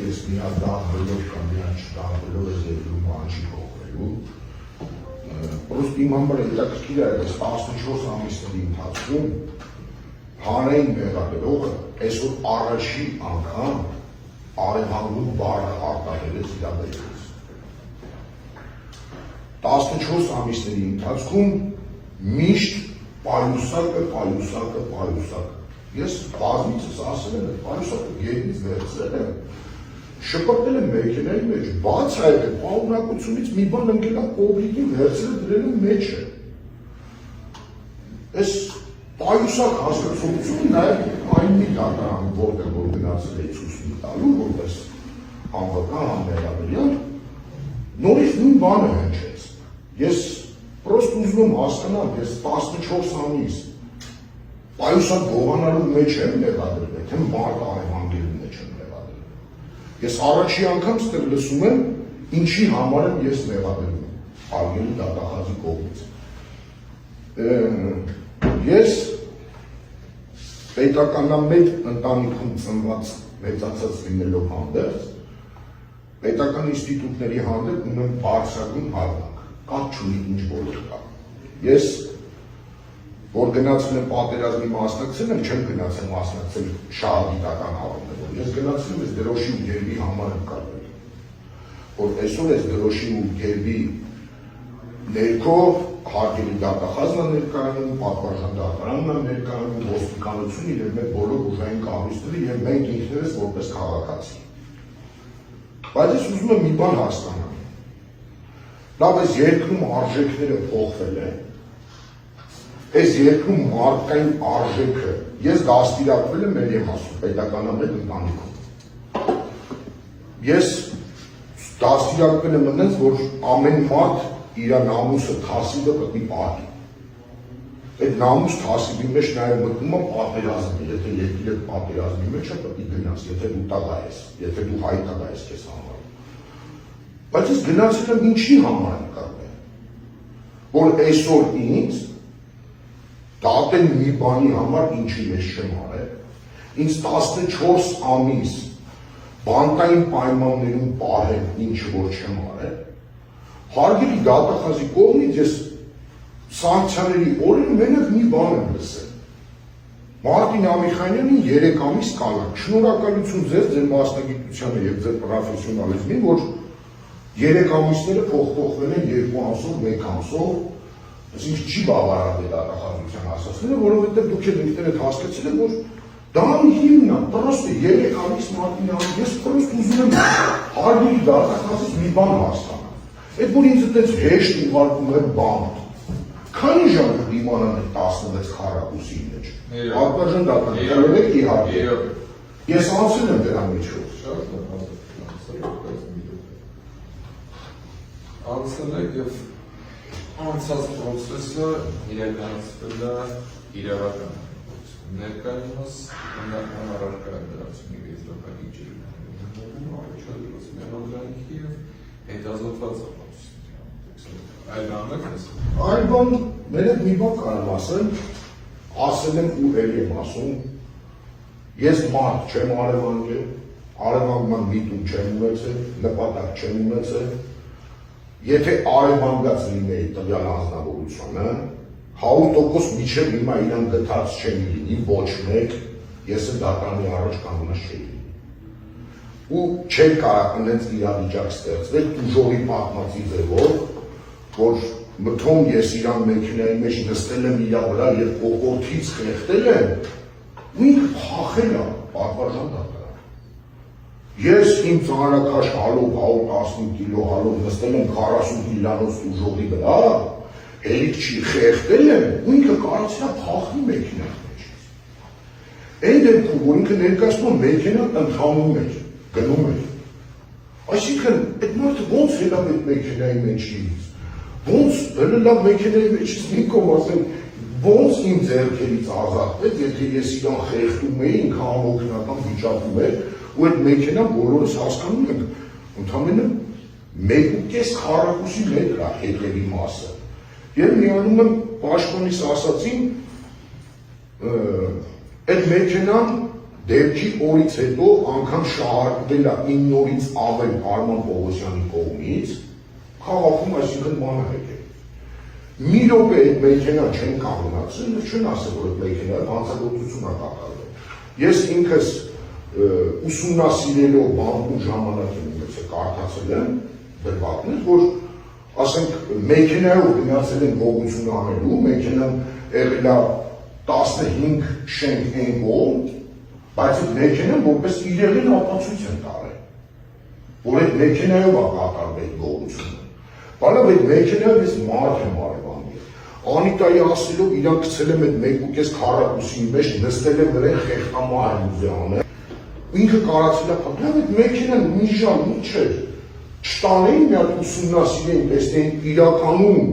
ես միան դահվելով կամ միան չդահվելով ես երկրում անջի կողվելու, պրոստ իմ համար հետաքրքիր է, այս 14 ամիսների ընթացքում հանրային մեղադրողը այսօր առաջի անգամ Արևհանգում բառը արտահայտեց իրավիճակից։ 14 ամիսների ընթացքում միշտ պայուսակը։ Ես բազմիցս ասել եմ, պայուսակը գետից վերցրել եմ, շպրտել եմ մեքենայի մեջ, բաց հայտել, պարունակությունից մի բան ընկել է կոբրիկին վերցրել դրել եմ մեջը։ Այս պայուսակ հասկացողությունը նաև այն մի դատարան, որտեղ որ գնացել է ցույց տալու, որպես անվական համերավերյան, նորից նույն բանը հնչեց։ Ես պրոստ ուզում եմ հասկանալ, ես 14 ամիս պայուսակ գողանալու մեջ եմ մեղադրվել, թե մարդ Արևհանգելու մեջ եմ մեղադրվել։ Ես առաջի անգամ ստեղ լսում եմ, ինչի համար եմ ես մեղադրվում, Արգելի դատախազի կողմից։ Ես պետականամետ ընտանիքում ծնված մեծացած լինելով հանդերձ, պետական ինստիտուտների հանդեպ ունեմ բարձրագույն հավանակ, կապ չունի ինչ բոլոր կա։ Ես որ գնացել եմ պատերազմի մասնակցել եմ, չեմ գնացել մասնակցել շահադիտական առումներով։ Ես գնացել եմ այս դրոշի ու գերբի համար եմ կարվել, որ այսօր այս դրոշի ու գերբի ներքո հարգելի դատախազն է ներկայանում, պատվարժան դատարանն է ներկայանում, ոստիկանությունը իրեն մեր բոլոր ուժային կառույցները եւ մենք ինքներս որպես քաղաքացի։ Բայց ես ուզում եմ մի բան հասկանալ։ Լավ, այս երկրում արժեքները փոխվել են։ Այս երկրում մարդկային արժեքը, ես դաստիարակվել եմ մեր եմ ասում, պետականամետ ընտանիքում։ Ես դաստիարակվել եմ այնպես, որ ամեն մարդ իր նամուսը թասիբը պետք է պահի։ Այդ նամուս թասիբի մեջ նաև մտնում է պատերազմը, եթե երկիրը պատերազմի մեջ է, պետք է գնաս, եթե դու տղա ես, եթե դու հայ տղա ես քեզ համար։ Բայց ես գնացել եմ ինչի համար եմ կարվել, որ այսօր ինձ դատեն մի բանի համար, ինչի ես չեմ արել, ինձ 14 ամիս բանտային պայմաններում պահել, ինչը որ չեմ արել, հարգելի դատախազի կողմից ես սանկցիաների օրերը մենակ մի բան եմ լսել։ Մարտին Ամիխանյանին 3 ամիս կալանք, շնորհակալություն ձեզ, ձեր մասնագիտությանը եւ ձեր պրոֆեսիոնալիզմին, որ 3 ամիսները փոխվել են 2 ամսով, 1 ամսով, այսինքն չի բավարարվել դատախազության ասածները, որովհետեւ դուք եք ինքներդ հասկացել եք, որ դա հիմն է, պրոստը 3 ամիս Մարտին Ամիխանյան, ես պրոստ ուզում եմ հարգելի դատախազից մի բան հասկանալ։ Այդ որ ինձ այդպես հեշտ ուղարկում է բան, քանի ժամ դիմանան է 16 քառակուսի մեջ, պատվարժան դատարան, եղեք իհարկե, ես անցել եմ դրա միջով։ Անցել եք և անցած պրոցեսը իրականացվել է իրավական ներկայումս ընդհանրական առարկա է դրացում իր եզրականի ջերմանում, առաջադրված մեղադրանքի և հետազոտված այլ բան եք ես։ Այլ բան, մերեկ մի բան կարամ ասել եմ ու էլ եմ ասում, ես մարդ չեմ Արևհանգել, Արևհանգման միտում չեմ ունեցել, նպատակ չեմ ունեցել, եթե Արևհանգած լինեի տվյալ անձնավորությունը, 100% միջև հիմա իրան գտած չեմ լինի, ոչ մեկ, ես դատարանի առաջ կանգնած չէի լինի։ Ու չէր կարող այնպես իրավիճակ ստեղծվել ուժովի պատմածի ձևով, որ մթում ես իրան մեքենայի մեջ նստել եմ իր վրա եւ կողոթից խեղդել եմ, ու ինքը փախել է պատվարժան դատարան։ Ես իմ ծանրակաշ հալով 115 կիլո հալով նստել եմ 40 կիլոանոց ուժովի վրա, հերիք չի խեղդել եմ, ու ինքը կարծել է փախնի մեքենայի մեջ։ Այն դեպքում, որ ինքը ներկայացնում մեքենան ընթանում էր, գնում էր։ Այսինքն, այդ մարդը ոնց ելավ այդ մեքենայի մեջից, ոնց լավ մեքենայի մեջից մի կողմ ասեմ, ոնց իմ ձեռքերից ազատվեց, եթե ես իրան խեղդում էի, ինքը ամոքնական վիճակում էր, ու այդ մեքենան բոլորս հասկանում ենք, ընդամենը 1.5 քառակուսի մետր է հետևի մասը։ Եվ միանում եմ պաշտոնիս ասածին, այդ մեքենան դեպքի օրից հետո անգամ շահարկվել է 9 օրից ավել Արման Պողոսյանի կողմից, քաղաքում այսինքն բանը եկել։ Մի րոպե այդ մեքենան չեն կանգնացրել և չեն ասել, որ այդ մեքենան հանցագործություն է կատարվել։ Ես ինքս ուսումնասիրելով բանկու ժամանակ կարդացել եմ դրվագներ, որ ասենք մեքենայով գնացել են գողություն անելու, մեքենան եղել է 15 շենք են կողմ, բայց այդ մեքենան որպես իրեղեն ապացույց են տարել, որ այդ մեքենայով է կատարվել գողությունը։ Բանավ այդ մեքենայով ես մարդ եմ արևանգել, Անիտայի ասելով իրան գցել եմ այդ 1.5 քառակուսի մեջ, նստել եմ վրան խեղտամահ եմ ուզի անել, ինքը կարացել է պատմել, այդ մեքենան մի ժամ ինչ էր, չտանեին մի հատ ուսումնասիրեին, տեսնեին իրականում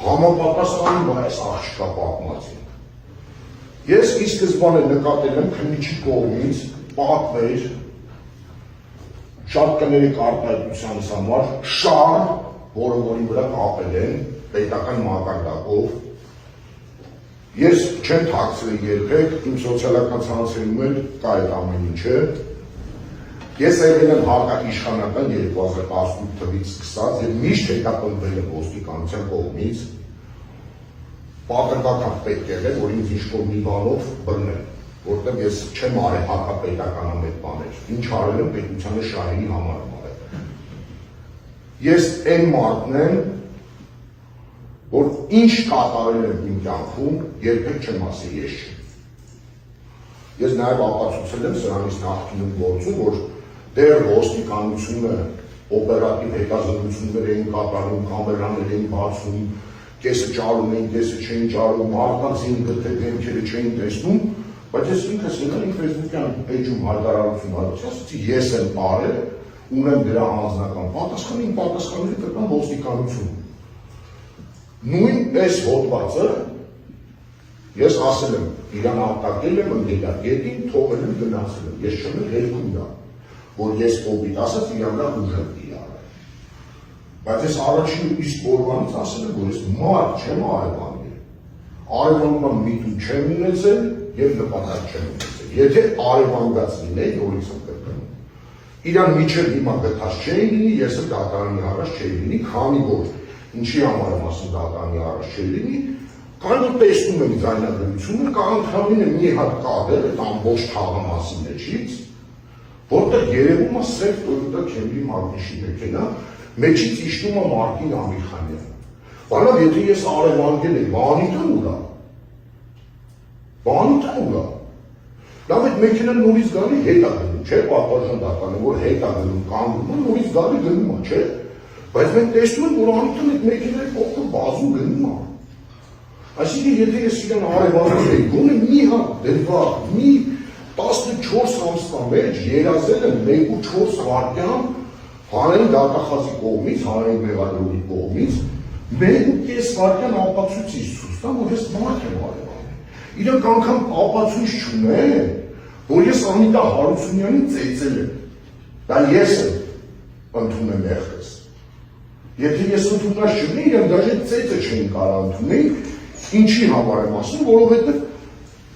համապատասխանում է այս աղջկա պատմածին։ Ես ի սկզբանե նկատել եմ քննիչի կողմից պատմեր շապկաների կարտահայտությանս համար շարժ, որը որի վրա կապել են պետական մակարդակով։ Ես չեմ թաքցրել երբեք, իմ սոցիալական ցանցերում էլ կա այդ ամեն ինչը։ Ես եղել եմ հակաիշխանական 2018 թվականից սկսած եւ միշտ հետապնդվել եմ ոստիկանության կողմից, պատրվական պետք եղել, որ ինձ ինչ-որ մի բանով բռնել, որտեղ ես չեմ արել հակապետական այդ բաներ, ինչ արել եմ պետությանը շահերի համար եմ արել։ Ես այն մարդն եմ, որ ինչ կատարել եմ իմ կյանքում, երբեք չեմ ասի ես չեմ։ Ես նաև ապացուցել եմ սրանից նախկինում գործում, որ դեռ ոստիկանությունը օպերատիվ հետազոտություններ էին կատարում, կամերաներ էին բացում, կեսը ճարում էին, կեսը չէին ճարում, մարդկանցին գտե դեմքերը չէին տեսնում, բայց ես ինքս եկել իմ ֆեյսբուքյան էջում հայտարարություն արեցի, ասացի ես եմ արել, ունեմ դրա անձնական պատասխանը, իմ պատասխանները կտամ ոստիկանություն։ Նույն այս հոդվածը ես ասել եմ, իրան արտակել եմ ընկերագետին, թողել եմ գնացել եմ, ես չեմ հերքում դա, որ ես կոպիտ ասած իրան դա ուժեղ իրարել։ Բայց ես առաջին իսկ օրվանից ասել եմ, որ ես մարդ չեմ արևանգել, արևանգման միտում չեմ ունեցել և նպատակ չեմ ունեցել, եթե արևանգած լինեի, որից եմ կրկնում։ Իրան միջև հիմա գտած չէի լինի, ես էլ դատարանի առաջ չէի լինի, քանի որ ինչի համար եմ ասում դատարանի առաջ չէի լինի, քանի որ տեսնում եմ ձայնագրությունը, կա ընդհանրապես մի հատ կադր այդ ամբողջ թաղամասի մեջից, որտեղ երևում է սև Toyota Camry Mitsubishi մեքենա, մեջից իջնում է Մարտին Ամիրխանյանը։ Բանավ եթե ես արևանգել եմ, Անիտան ուրա։ Անիտան ուրա։ Լավ այդ մեքենան նորից գալի հետ է գնում, չէ՞, պատվարժան դատանը, որ հետ է գնում, կանգնում է, նորից գալի գնում է, չէ՞։ Բայց մենք տեսնում ենք, որ Անիտան այդ մեքենայի կողքը բազում գնում է։ Այսինքն եթե ես իրան արևանգել էի, գոնե մի հատ դրվագ, մի 14 ամսվա մեջ երազել եմ 1.4 վայրկյան հանրային դատախազի կողմից, հանրային մեղադրողի կողմից 1.5 վայրկյան ապացույցից ցույց տամ, որ ես մարդ եմ արևանգել։ Իրանք անգամ ապացույց չունեն, որ ես Անիտա Հարությունյանին ծեծել եմ։ Դա ես եմ ընդունել եղես։ Եթե ես ընդունած չունեի, իրենք դաժե ծեծը չէին կարող ընդունել, ինչի համար եմ ասում, որովհետև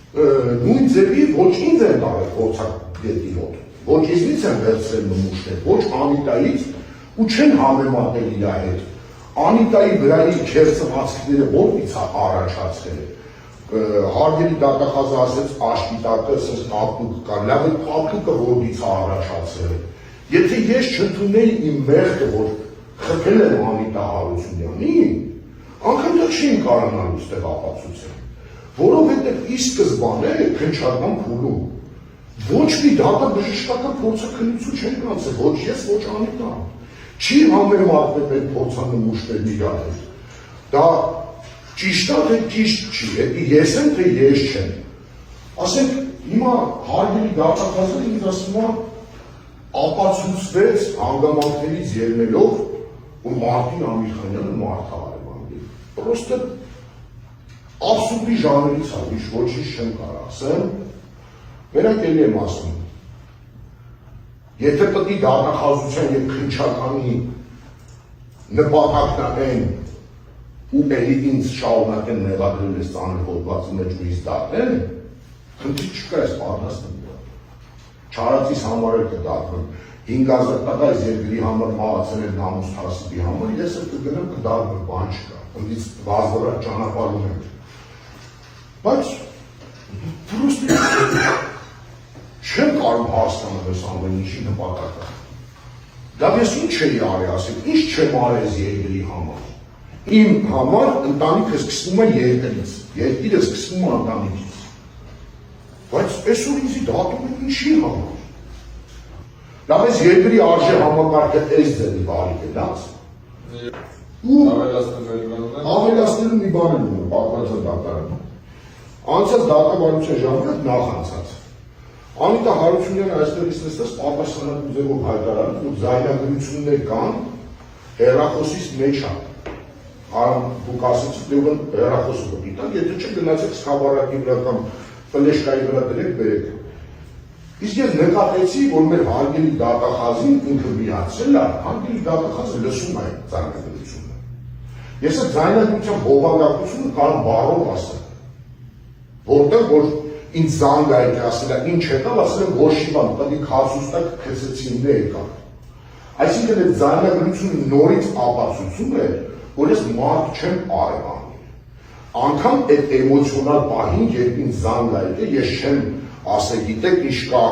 նույն ձևի ոչ ինձ են տարել փորձագետի մոտ, ոչ իզնից են վերցրել նմուշներ, ոչ Անիտայից ու չեն համեմատել իր հետ։ Անիտայի վրայի քերծվածքները որից է առաջացել։ Հարգելի դատախազը ասեց աշպիտակը, ասես կապուկ կա, լավ է կապուկը որից է առաջացել։ Եթե ես չընդունեի իմ մեղքը, որ խփել եմ Անիտա Հարությունյանին, անգամ դա չէին կարողանալու ստեղ ապացուցել, որովհետև ի սկզբանե քննչական փուլում ոչ մի դատաբժշկական փորձաքննություն չեն կանցել, ոչ ես, ոչ Անիտան, չի համեմատվել այդ փորձանմուշներն իրար հետ, դա ճիշտ է, թե ճիշտ չի, հետի ես եմ, թե ես չեմ, ասենք հիմա հարգելի դատախազը ինձ ասում է ապացուցվեց հանգամանքներից ելնելով, որ Մարտին Ամիրխանյանը մարդ է արևանգել, պրոստը աբսուրդի ժանրից է, ուրիշ ոչինչ չեմ կարող ասեմ, մենակ էլի եմ ասում, եթե պետք է դատախազության և քննչականի նպատակն այն ու էլի ինձ շարունակեն մեղադրել այս ծանր հոդվածի մեջ ու ինձ դատեն, խնդիր չկա այս պատրաստ եմ։ Չարածիս համար էլ կդատվեմ, 5000 տակա այս երկրի համար մահացել են նամուս թասիպի համար, ես էլ կգնեմ կդատվեմ, բան չկա, ընդից վազվրա ճանապարհում ենք, բայց չեմ կարող հասկանալ այս ամեն ինչի նպատակը, դա ես ինչ էի արի ասել, ինչ չեմ արել այս երկրի համար, իմ համար ընտանիքը սկսվում է երկրից, երկիրը սկսվում է ընտանիքից, բայց այսօր ինձի դատում են ինչի համար, լավ ես երկրի արժե համակարգը այս ձևի բարիք է դաց, ու ավելացնելու մի բան եմ ունում, պատմածը դատարանում, անցած դատավարության ժամանակ նախանցած, Անիտա Հարությունյանը այստեղից նստած պատասխանատու ձևով հայտարարում, որ ձայնագրություններ կան հեռախոսից մեջ է, դուք ասեցիք, դեպն հեռախոսը կպիտան, եթե չէ գնացեք սկավառակի վրա կամ ֆլեշկայի վրա դրեք բերեք։ Իսկ ես նկատեցի, որ մեր հարգելի դատախազին ինքը միացել է, հարգելի դատախազը լսում է ձայնագրությունը։ Ես այդ ձայնագրության բովանդակությունը կարող բառով ասել, որտեղ որ ինձ զանգ այդ ասել է, ինչ եկավ, ասել եմ ոչ մի բան, պետք է քասուստակ քցեցինն եկավ։ Այսինքն այդ ձայնագրությունը նորից ապացուցում է, որ ես մարդ չեմ արևանում։ Անգամ այդ էմոցիոնալ պահին, երբ ինձ զանգ այդ է, ես չեմ ասել, գիտեք ինչ կա,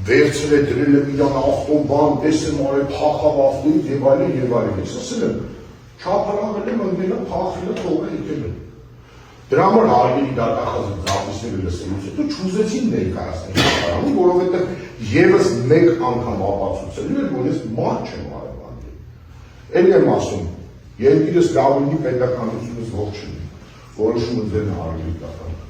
վերցրել է դրել եմ իրան ավտոբան, պես եմ արել, փախավ ավտոյից եւ այլն եւ այլն։ Ես ասել եմ, չափարավել եմ ընկել եմ, փախել եմ, թողել եկել եմ։ Դրա համար հարգելի դատախազի ծափիսները լսելուց հետո չուզեցին ներկայացնել դատարանում, որովհետև եւս մեկ անգամ ապացուցելու էր, որ ես մարդ չեմ արևանում։ Էլի եմ ասում, երկիրս գավինի պետականությունից ողջ չունի, որոշումը ձեր հարգելի դատարան։